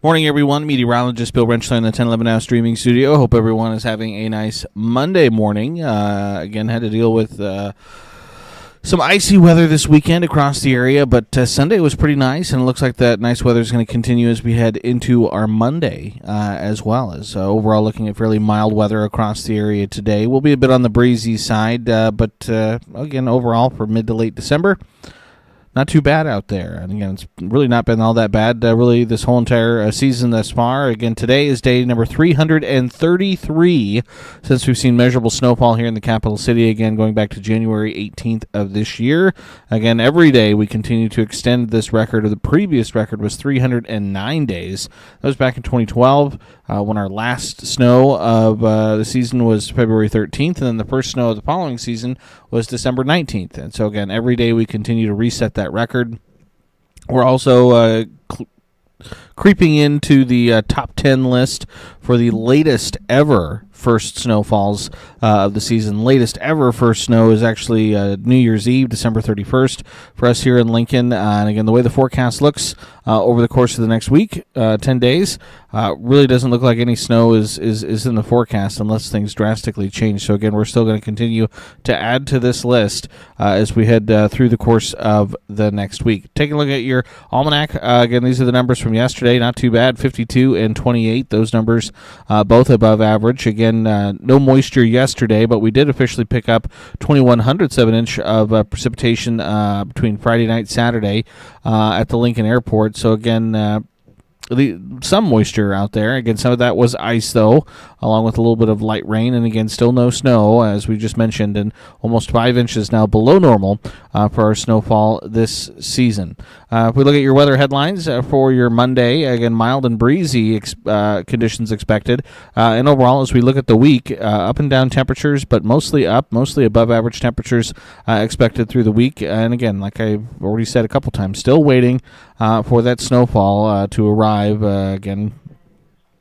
Morning, everyone. Meteorologist Bill Rentschler in the 1011 Now streaming studio. Hope everyone is having a nice Monday morning. Again, had to deal with some icy weather this weekend across the area, but Sunday was pretty nice, and it looks like that nice weather is going to continue as we head into our Monday, as well as overall looking at fairly mild weather across the area today. We'll be a bit on the breezy side, but again, overall for mid to late December, not too bad out there. And again, it's really not been all that bad, really, this whole entire season thus far. Again, today is day number 333 since we've seen measurable snowfall here in the capital city, again, going back to January 18th of this year. Again, every day we continue to extend this record. The previous record was 309 days. That was back in 2012 when our last snow of the season was February 13th, and then the first snow of the following season was December 19th. And so, again, every day we continue to reset that record. We're also creeping into the top 10 list for the latest ever first snowfalls of the season. Latest ever first snow is actually New Year's Eve, December 31st, for us here in Lincoln. And again, the way the forecast looks over the course of the next week, 10 days, really doesn't look like any snow is in the forecast unless things drastically change. So again, we're still going to continue to add to this list as we head through the course of the next week. Taking a look at your almanac. Again, these are the numbers from yesterday. Not too bad, 52 and 28. Those numbers both above average. Again, no moisture yesterday, but we did officially pick up 0.21 of an inch of precipitation between Friday night and Saturday at the Lincoln Airport. So again, some moisture out there. Again, some of that was ice, though, along with a little bit of light rain, and again, still no snow, as we just mentioned, and almost 5 inches now below normal for our snowfall this season. If we look at your weather headlines for your Monday, again, mild and breezy conditions expected, and overall, as we look at the week, up and down temperatures, but mostly up, mostly above average temperatures expected through the week, and again, like I've already said a couple times, still waiting for that snowfall to arrive. Again,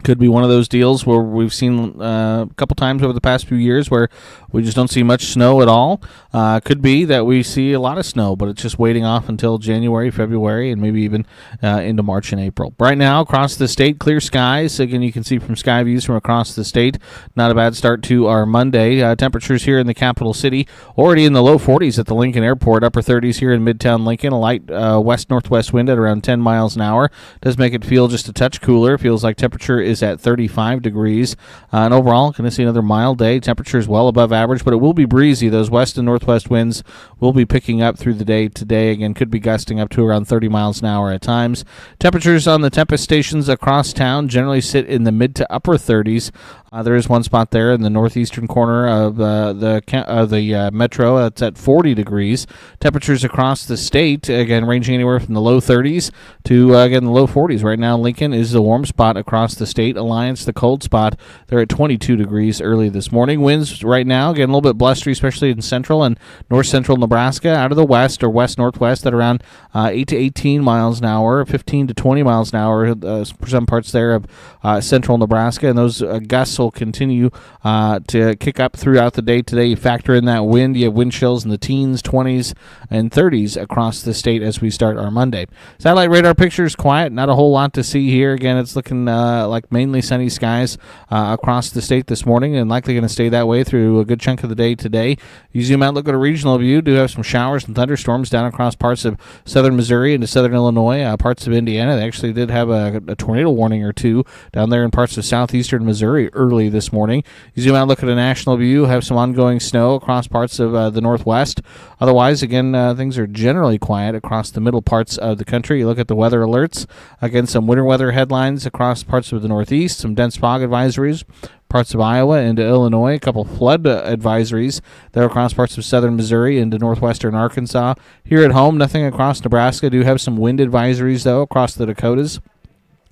could be one of those deals where we've seen a couple times over the past few years where we just don't see much snow at all. Could be that we see a lot of snow, but it's just waiting off until January, February, and maybe even into March and April. Right now, across the state, clear skies. Again, you can see from sky views from across the state. Not a bad start to our Monday. Temperatures here in the capital city already in the low 40s at the Lincoln Airport, upper 30s here in Midtown Lincoln. A light west-northwest wind at around 10 miles an hour. Does make it feel just a touch cooler. Feels like temperature is at 35 degrees. And overall, going to see another mild day. Temperatures well above average, but it will be breezy. Those west and northwest winds will be picking up through the day today. Again, could be gusting up to around 30 miles an hour at times. Temperatures on the tempest stations across town generally sit in the mid to upper 30s. There is one spot there in the northeastern corner of the metro that's at 40 degrees. Temperatures across the state, again, ranging anywhere from the low 30s to, again, the low 40s. Right now, Lincoln is the warm spot across the state. Alliance, the cold spot, they're at 22 degrees early this morning. Winds right now, again, a little bit blustery, especially in central and north-central Nebraska. Out of the west or west-northwest at around 8 to 18 miles an hour, 15 to 20 miles an hour for some parts there of central Nebraska. And those gusts will continue to kick up throughout the day today. You factor in that wind, you have wind chills in the teens, 20s, and 30s across the state as we start our Monday. Satellite radar pictures quiet, not a whole lot to see here. Again, it's looking like mainly sunny skies across the state this morning, and likely going to stay that way through a good chunk of the day today. You zoom out, look at a regional view, do have some showers and thunderstorms down across parts of southern Missouri into southern Illinois, parts of Indiana. They actually did have a tornado warning or two down there in parts of southeastern Missouri early this morning. You zoom out, look at a national view, have some ongoing snow across parts of the northwest. Otherwise, again, things are generally quiet across the middle parts of the country. You look at the weather alerts, again, some winter weather headlines across parts of the northeast, some dense fog advisories, parts of Iowa into Illinois, a couple flood advisories there across parts of southern Missouri into northwestern Arkansas. Here at home, nothing across Nebraska. Do have some wind advisories, though, across the Dakotas,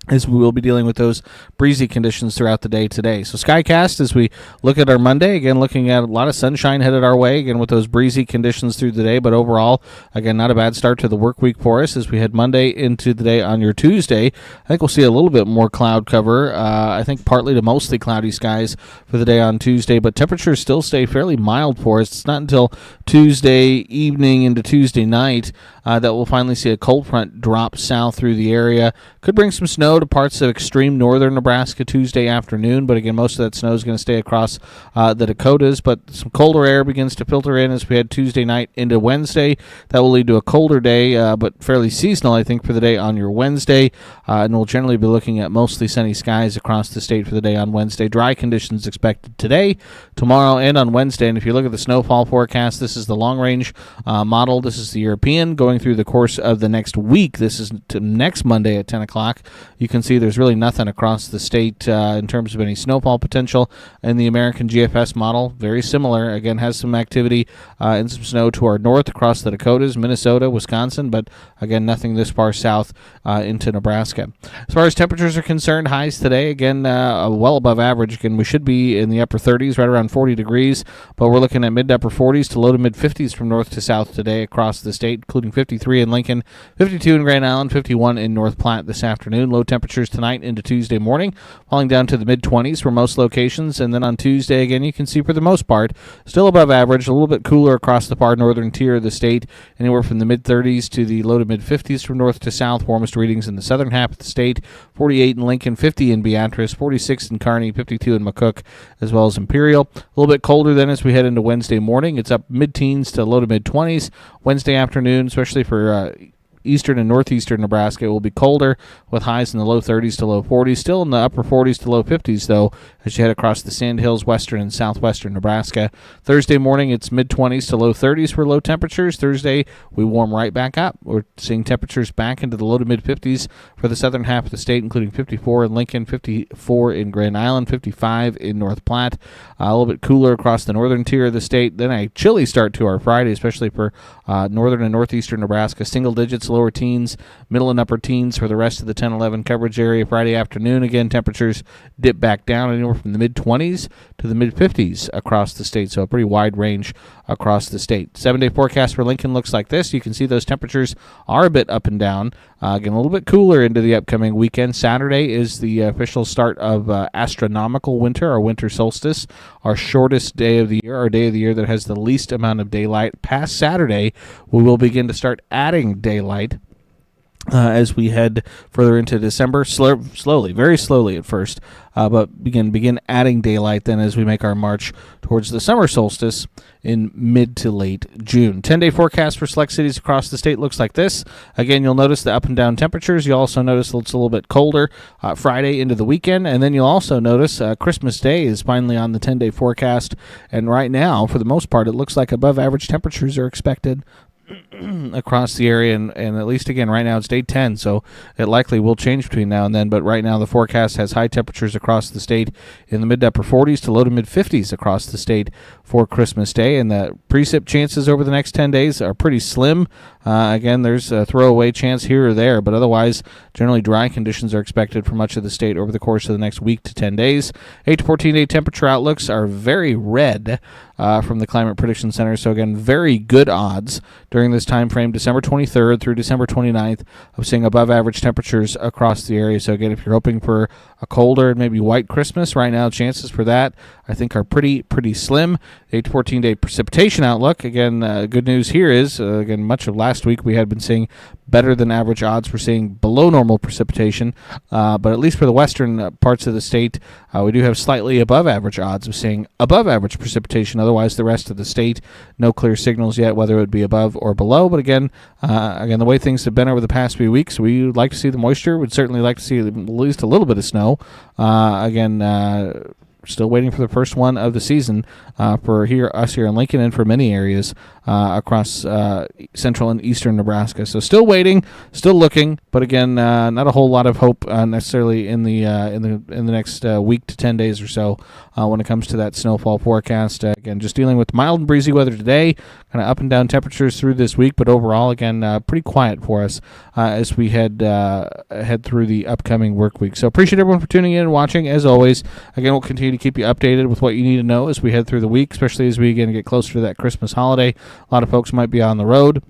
as we will be dealing with those breezy conditions throughout the day today. So Skycast, as we look at our Monday, again, looking at a lot of sunshine headed our way, again, with those breezy conditions through the day, but overall, again, not a bad start to the work week for us as we head Monday into the day on your Tuesday. I think we'll see a little bit more cloud cover. I think partly to mostly cloudy skies for the day on Tuesday, but temperatures still stay fairly mild for us. It's not until Tuesday evening into Tuesday night that we'll finally see a cold front drop south through the area. Could bring some snow to parts of extreme northern Nebraska Tuesday afternoon, but again, most of that snow is going to stay across the Dakotas, but some colder air begins to filter in as we head Tuesday night into Wednesday. That will lead to a colder day, but fairly seasonal, I think, for the day on your Wednesday, and we'll generally be looking at mostly sunny skies across the state for the day on Wednesday. Dry conditions expected today, tomorrow, and on Wednesday, and if you look at the snowfall forecast, this is the long-range model. This is the European going through the course of the next week. This is next Monday at 10 o'clock. You can see there's really nothing across the state in terms of any snowfall potential. And the American GFS model, very similar, again, has some activity and some snow to our north across the Dakotas, Minnesota, Wisconsin, but again, nothing this far south into Nebraska. As far as temperatures are concerned, highs today, again, well above average. Again, we should be in the upper 30s, right around 40 degrees, but we're looking at mid to upper 40s to low to mid 50s from north to south today across the state, including 53 in Lincoln, 52 in Grand Island, 51 in North Platte this afternoon. Low temperatures tonight into Tuesday morning, falling down to the mid-20s for most locations, and then on Tuesday, again, you can see for the most part, still above average, a little bit cooler across the far northern tier of the state, anywhere from the mid-30s to the low to mid-50s from north to south. Warmest readings in the southern half of the state, 48 in Lincoln, 50 in Beatrice, 46 in Kearney, 52 in McCook, as well as Imperial. A little bit colder then as we head into Wednesday morning. It's up mid-teens to low to mid-20s. Wednesday afternoon, especially for eastern and northeastern Nebraska, it will be colder with highs in the low 30s to low 40s, still in the upper 40s to low 50s, though, as you head across the Sandhills, western and southwestern Nebraska. Thursday morning, it's mid-20s to low 30s for low temperatures. Thursday, we warm right back up. We're seeing temperatures back into the low to mid-50s for the southern half of the state, including 54 in Lincoln, 54 in Grand Island, 55 in North Platte. A little bit cooler across the northern tier of the state. Then a chilly start to our Friday, especially for northern and northeastern Nebraska. Single digits, lower teens, middle and upper teens for the rest of the 10-11 coverage area. Friday afternoon, again, temperatures dip back down anywhere from the mid-20s to the mid-50s across the state, so a pretty wide range across the state. 7-day forecast for Lincoln looks like this. You can see those temperatures are a bit up and down. Again, a little bit cooler into the upcoming weekend. Saturday is the official start of astronomical winter, our winter solstice, our shortest day of the year, our day of the year that has the least amount of daylight. Past Saturday, we will begin to start adding daylight as we head further into December, slowly, very slowly at first, but begin adding daylight then as we make our march towards the summer solstice in mid to late June. 10-day forecast for select cities across the state looks like this. Again, you'll notice the up and down temperatures. You'll also notice it's a little bit colder Friday into the weekend, and then you'll also notice Christmas Day is finally on the 10-day forecast, and right now, for the most part, it looks like above average temperatures are expected across the area, and at least again right now it's day 10, so it likely will change between now and then, but right now the forecast has high temperatures across the state in the mid to upper 40s to low to mid 50s across the state for Christmas Day, and the precip chances over the next 10 days are pretty slim. Again, there's a throwaway chance here or there, but otherwise generally dry conditions are expected for much of the state over the course of the next week to 10 days. 8 to 14 day temperature outlooks are very red from the Climate Prediction Center, so again, very good odds during this time frame, December 23rd through December 29th, of seeing above average temperatures across the area. So again, if you're hoping for a colder and maybe white Christmas, right now chances for that I think are pretty slim. 8 to 14 day precipitation outlook, again, good news here is, again, much of last week we had been seeing better than average odds. We're seeing below normal precipitation, but at least for the western parts of the state, we do have slightly above average odds of seeing above average precipitation. Otherwise, the rest of the state, no clear signals yet whether it would be above or below. But again, the way things have been over the past few weeks, we would like to see the moisture. We'd certainly like to see at least a little bit of snow. Still waiting for the first one of the season for us here in Lincoln and for many areas across central and eastern Nebraska. So still waiting, still looking, but again, not a whole lot of hope necessarily in the next week to 10 days or so when it comes to that snowfall forecast. Again, just dealing with mild and breezy weather today, kind of up and down temperatures through this week, but overall, again, pretty quiet for us as we head through the upcoming work week. So appreciate everyone for tuning in and watching. As always, again, we'll continue to keep you updated with what you need to know as we head through the week, especially as we again get closer to that Christmas holiday. A lot of folks might be on the road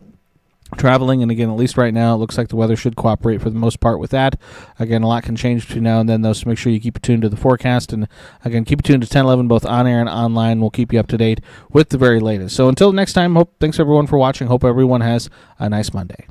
traveling, and again, at least right now, it looks like the weather should cooperate for the most part with that. Again, a lot can change between now and then, though, so make sure you keep it tuned to the forecast, and again, keep it tuned to 1011 both on air and online. We'll keep you up to date with the very latest. So until next time, thanks everyone for watching. Hope everyone has a nice Monday.